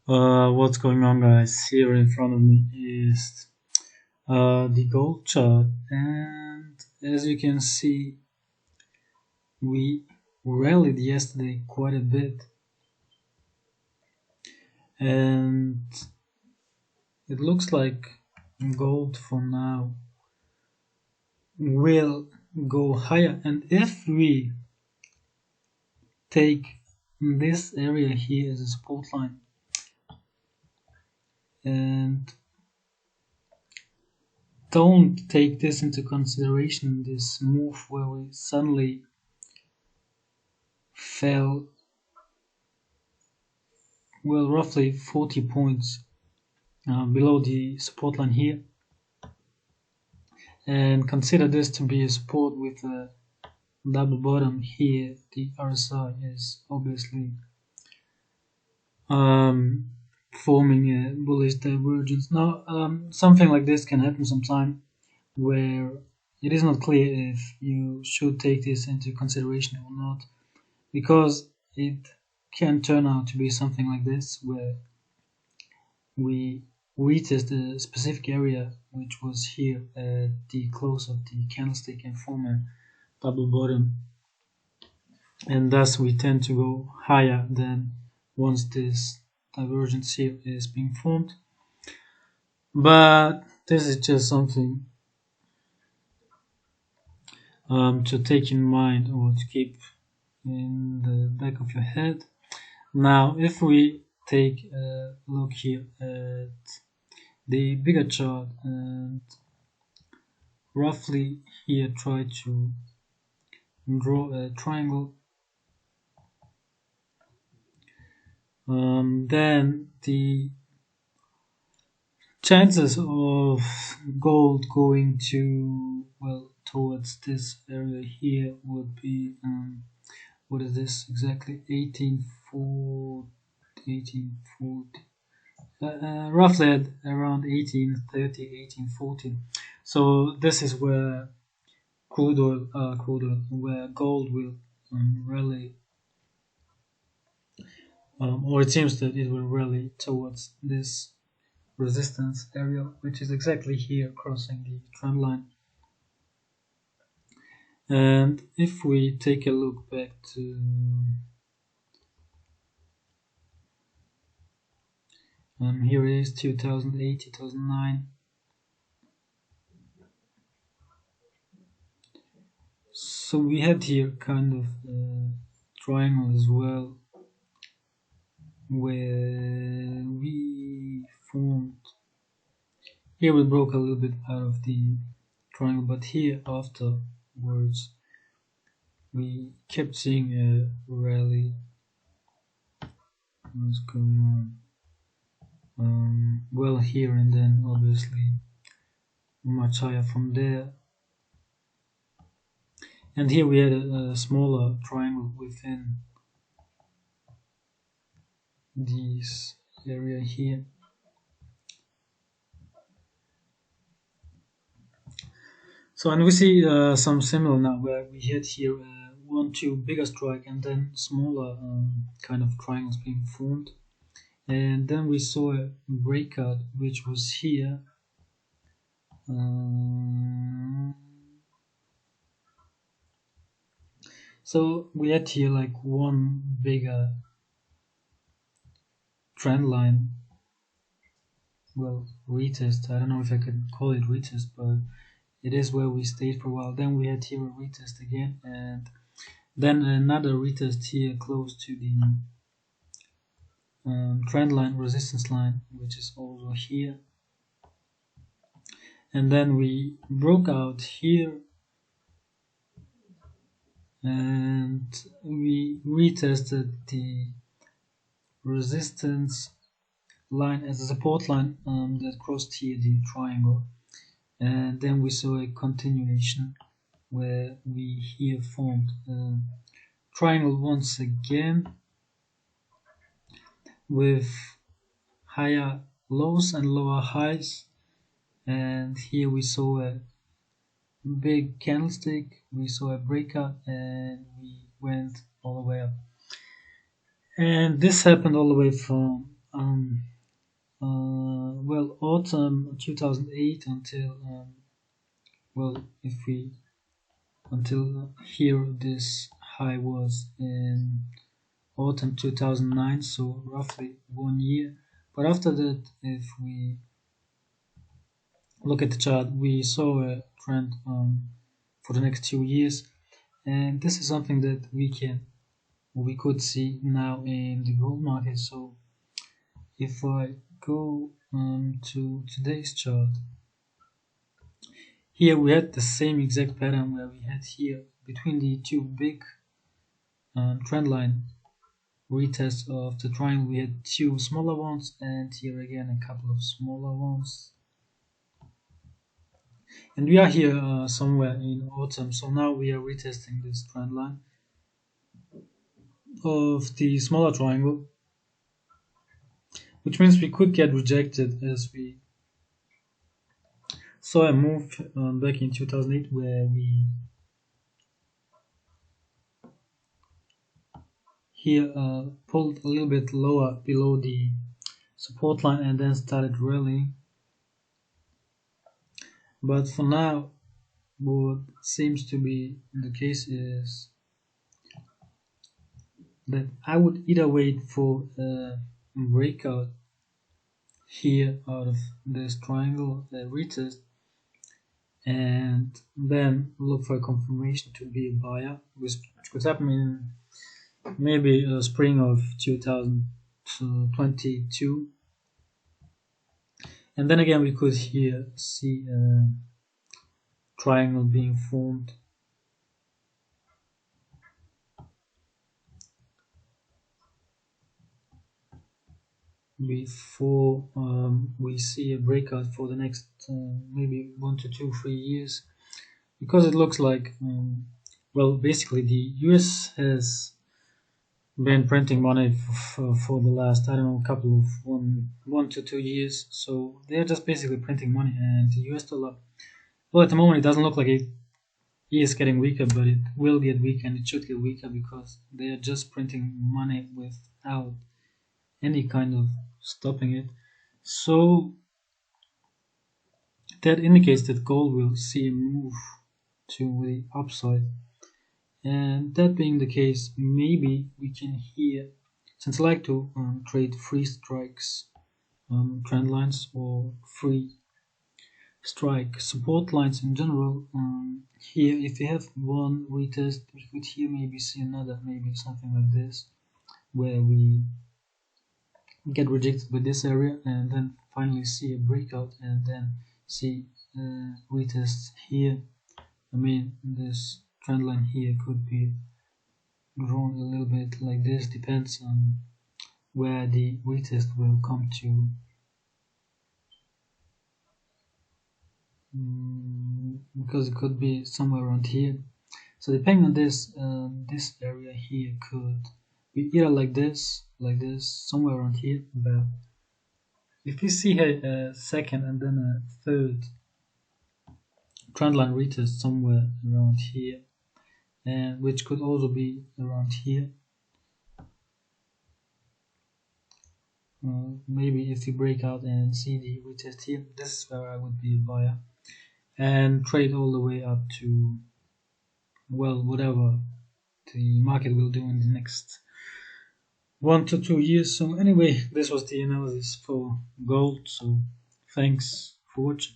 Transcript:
What's going on, guys? Here in front of me is the gold chart, and as you can see, we rallied yesterday quite a bit, and it looks like gold for now will go higher. And if we take this area here as a support line and don't take this into consideration, this move where we suddenly fell, well, roughly 40 points below the support line here, and consider this to be a support with a double bottom here. The RSI is obviously forming a bullish divergence. Now, something like this can happen sometime where it is not clear if you should take this into consideration or not, because it can turn out to be something like this where we retest a specific area which was here at the close of the candlestick and form a double bottom, and thus we tend to go higher than once this divergence here is being formed. But this is just something to take in mind or to keep in the back of your head. Now, if we take a look here at the bigger chart and roughly here try to draw a triangle, then the chances of gold going to, well, towards this area here would be what is this exactly, 1840, roughly at around 1830, 1840. So this is where where gold will rally, or it seems that it will rally towards this resistance area, which is exactly here crossing the trend line. And if we take a look back to here it is 2008, 2009. So we had here kind of a triangle as well, where we formed, here we broke a little bit out of the triangle, but here afterwards we kept seeing a rally. What's going on? Well, here, and then obviously much higher from there. And here we had a smaller triangle within this area here. So, and we see some similar now, where we had here 1-2 bigger strike and then smaller kind of triangles being formed, and then we saw a breakout which was here. So we had here like one bigger trend line, well, retest, I don't know if I could call it retest, but it is where we stayed for a while. Then we had here a retest again, and then another retest here close to the trend line, resistance line, which is also here. And then we broke out here and we retested the resistance line as a support line that crossed here the triangle, and then we saw a continuation where we here formed a triangle once again with higher lows and lower highs, and here we saw a big candlestick, we saw a breakout, and we went all the way up. And this happened all the way from um, autumn 2008 until if we until here this high was in autumn 2009, so roughly 1 year. But after that, if we look at the chart, we saw a trend for the next 2 years, and this is something that we could see now in the gold market. So if I go to today's chart, here we had the same exact pattern where we had here between the two big trend line retest of the triangle, we had two smaller ones, and here again a couple of smaller ones. And we are here somewhere in autumn, so now we are retesting this trend line of the smaller triangle, which means we could get rejected, as we saw a move back in 2008 where we here pulled a little bit lower below the support line and then started rallying. But for now, what seems to be the case is that I would either wait for a breakout here out of this triangle, a retest, and then look for a confirmation to be a buyer, which could happen in maybe spring of 2022. And then again we could here see a triangle being formed before we see a breakout for the next maybe 1 to 2 3 years, because it looks like basically the US has been printing money for the last, I don't know, couple of 1 to 2 years. So they're just basically printing money, and the US dollar, well, at the moment it doesn't look like it is getting weaker, but it will get weaker, and it should get weaker because they are just printing money without any kind of stopping it. So that indicates that gold will see a move to the upside. And that being the case, maybe we can here, since I like to trade free strikes, trend lines, or free strike support lines in general, here if we have one retest, we could here maybe see another, maybe something like this, where we get rejected with this area and then finally see a breakout and then see retests here. I mean, this trend line here could be drawn a little bit like this, depends on where the retest will come to. Because it could be somewhere around here. So depending on this, this area here could be either like this, somewhere around here. But if you see here a second and then a third trendline retest somewhere around here, and which could also be around here. Maybe if you break out and see the retest here, this is where I would be a buyer and trade all the way up to, well, whatever the market will do in the next 1 to 2 years. So anyway, this was the analysis for gold. So thanks for watching.